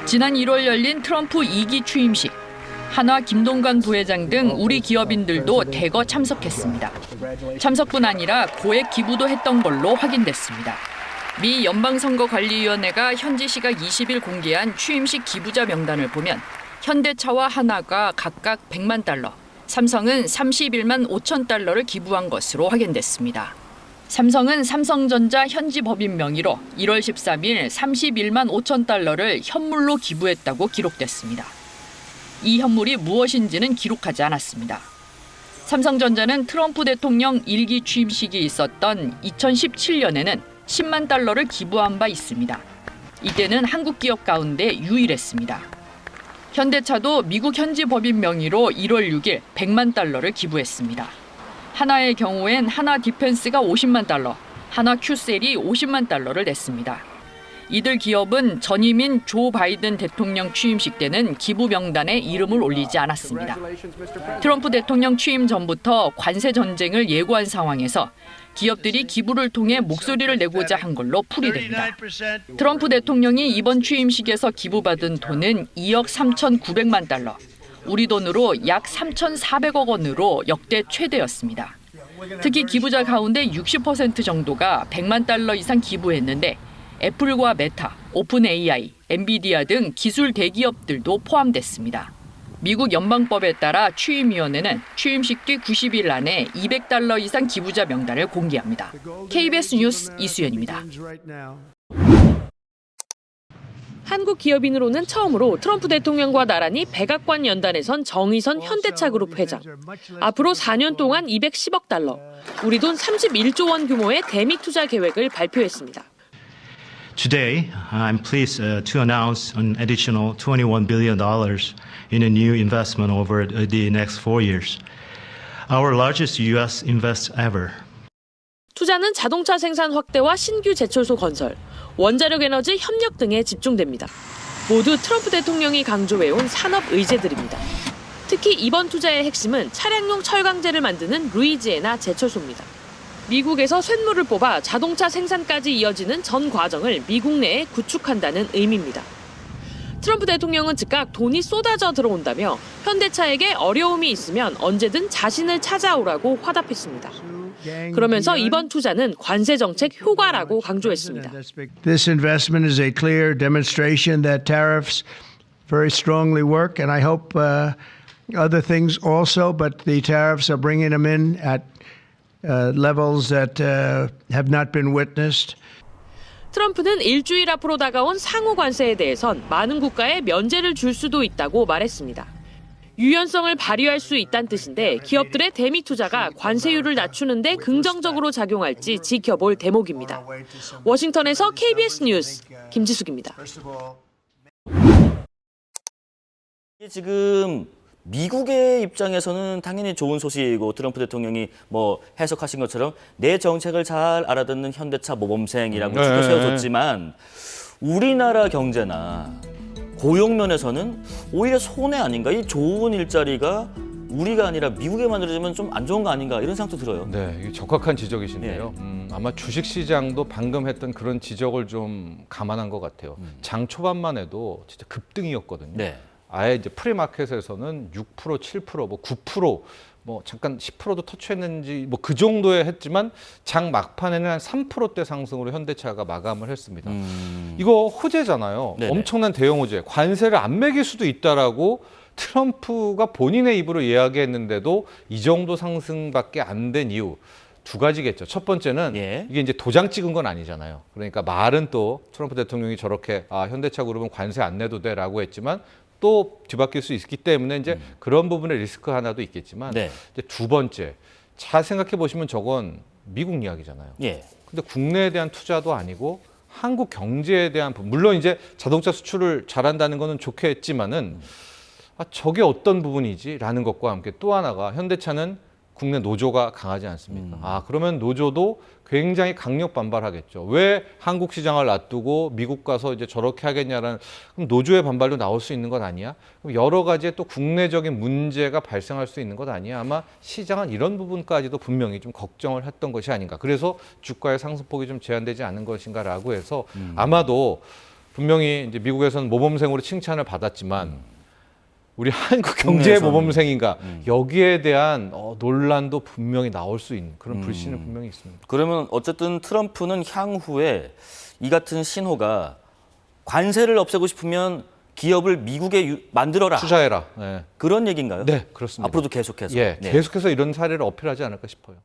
지난 1월 열린 트럼프 2기 취임식. 한화 김동관 부회장 등 우리 기업인들도 대거 참석했습니다. 참석뿐 아니라 고액 기부도 했던 걸로 확인됐습니다. 미 연방선거관리위원회가 현지 시각 20일 공개한 취임식 기부자 명단을 보면 현대차와 한화가 각각 100만 달러, 삼성은 31만 5천 달러를 기부한 것으로 확인됐습니다. 삼성은 삼성전자 현지 법인 명의로 1월 13일 31만 5천 달러를 현물로 기부했다고 기록됐습니다. 이 현물이 무엇인지는 기록하지 않았습니다. 삼성전자는 트럼프 대통령 1기 취임식이 있었던 2017년에는 10만 달러를 기부한 바 있습니다. 이때는 한국 기업 가운데 유일했습니다. 현대차도 미국 현지 법인 명의로 1월 6일 100만 달러를 기부했습니다. 한화의 경우엔 한화 디펜스가 50만 달러, 한화 큐셀이 50만 달러를 냈습니다. 이들 기업은 전임인 조 바이든 대통령 취임식 때는 기부 명단에 이름을 올리지 않았습니다. 트럼프 대통령 취임 전부터 관세 전쟁을 예고한 상황에서 기업들이 기부를 통해 목소리를 내고자 한 걸로 풀이됩니다. 트럼프 대통령이 이번 취임식에서 기부받은 돈은 2억 3,900만 달러, 우리 돈으로 약 3,400억 원으로 역대 최대였습니다. 특히 기부자 가운데 60% 정도가 100만 달러 이상 기부했는데 애플과 메타, 오픈 AI, 엔비디아 등 기술 대기업들도 포함됐습니다. 미국 연방법에 따라 취임위원회는 취임식 뒤 90일 안에 200달러 이상 기부자 명단을 공개합니다. KBS 뉴스 이수연입니다. 한국 기업인으로는 처음으로 트럼프 대통령과 나란히 백악관 연단에 선 정의선 현대차그룹 회장. 앞으로 4년 동안 210억 달러, 우리 돈 31조 원 규모의 대미 투자 계획을 발표했습니다. Today, I'm pleased to announce an additional $21 billion in a new investment over the next 4 years, our largest U.S. invest ever. 투자는 자동차 생산 확대와 신규 제철소 건설, 원자력 에너지 협력 등에 집중됩니다. 모두 트럼프 대통령이 강조해온 산업 의제들입니다. 특히 이번 투자의 핵심은 차량용 철강제를 만드는 루이지애나 제철소입니다. 미국에서 쇳물을 뽑아 자동차 생산까지 이어지는 전 과정을 미국 내에 구축한다는 의미입니다. 트럼프 대통령은 즉각 돈이 쏟아져 들어온다며 현대차에게 어려움이 있으면 언제든 자신을 찾아오라고 화답했습니다. 그러면서 이번 투자는 관세 정책 효과라고 강조했습니다. This investment is a clear demonstration that tariffs very strongly work, and I hope other things also, but the tariffs are bringing them in at levels that have not been witnessed. 트럼프는 일주일 앞으로 다가온 상호 관세에 대해선 많은 국가에 면제를 줄 수도 있다고 말했습니다. 유연성을 발휘할 수 있다는 뜻인데 기업들의 대미 투자가 관세율을 낮추는 데 긍정적으로 작용할지 지켜볼 대목입니다. 워싱턴에서 KBS 뉴스 김지숙입니다. 지금 미국의 입장에서는 당연히 좋은 소식이고 트럼프 대통령이 뭐 해석하신 것처럼 내 정책을 잘 알아듣는 현대차 모범생이라고 축켜 세워줬지만 우리나라 경제나 고용 면에서는 오히려 손해 아닌가? 이 좋은 일자리가 우리가 아니라 미국에 만들어지면 좀 안 좋은 거 아닌가? 이런 생각도 들어요. 네, 이게 적확한 지적이신데요. 아마 주식시장도 방금 했던 그런 지적을 좀 감안한 것 같아요. 장 초반만 해도 진짜 급등이었거든요. 네. 아예 이제 프리마켓에서는 6%, 7%, 뭐 9%, 뭐 잠깐 10%도 터치했는지 뭐 그 정도에 했지만 장 막판에는 한 3%대 상승으로 현대차가 마감을 했습니다. 이거 호재잖아요. 네네. 엄청난 대형 호재. 관세를 안 매길 수도 있다라고 트럼프가 본인의 입으로 이야기했는데도 이 정도 상승밖에 안 된 이유. 두 가지겠죠. 첫 번째는 이게 이제 도장 찍은 건 아니잖아요. 그러니까 말은 또 트럼프 대통령이 저렇게 현대차 그룹은 관세 안 내도 돼라고 했지만 또 뒤바뀔 수 있기 때문에 이제 그런 부분의 리스크 하나도 있겠지만 이제 두 번째, 잘 생각해 보시면 저건 미국 이야기잖아요. 근데 국내에 대한 투자도 아니고 한국 경제에 대한 물론 이제 자동차 수출을 잘한다는 거는 좋게 했지만은 저게 어떤 부분이지라는 것과 함께 또 하나가 현대차는 국내 노조가 강하지 않습니까? 그러면 노조도 굉장히 강력 반발하겠죠. 왜 한국 시장을 놔두고 미국 가서 이제 저렇게 하겠냐라는, 그럼 노조의 반발도 나올 수 있는 것 아니야? 그럼 여러 가지의 또 국내적인 문제가 발생할 수 있는 것 아니야? 아마 시장은 이런 부분까지도 분명히 좀 걱정을 했던 것이 아닌가. 그래서 주가의 상승폭이 좀 제한되지 않은 것인가라고 해서 아마도 분명히 이제 미국에서는 모범생으로 칭찬을 받았지만 우리 한국 경제의 모범생인가 여기에 대한 논란도 분명히 나올 수 있는 그런 불신은 분명히 있습니다. 그러면 어쨌든 트럼프는 향후에 이 같은 신호가 관세를 없애고 싶으면 기업을 미국에 만들어라. 투자해라. 네. 그런 얘기인가요? 네, 그렇습니다. 앞으로도 계속해서. 예, 네. 계속해서 이런 사례를 어필하지 않을까 싶어요.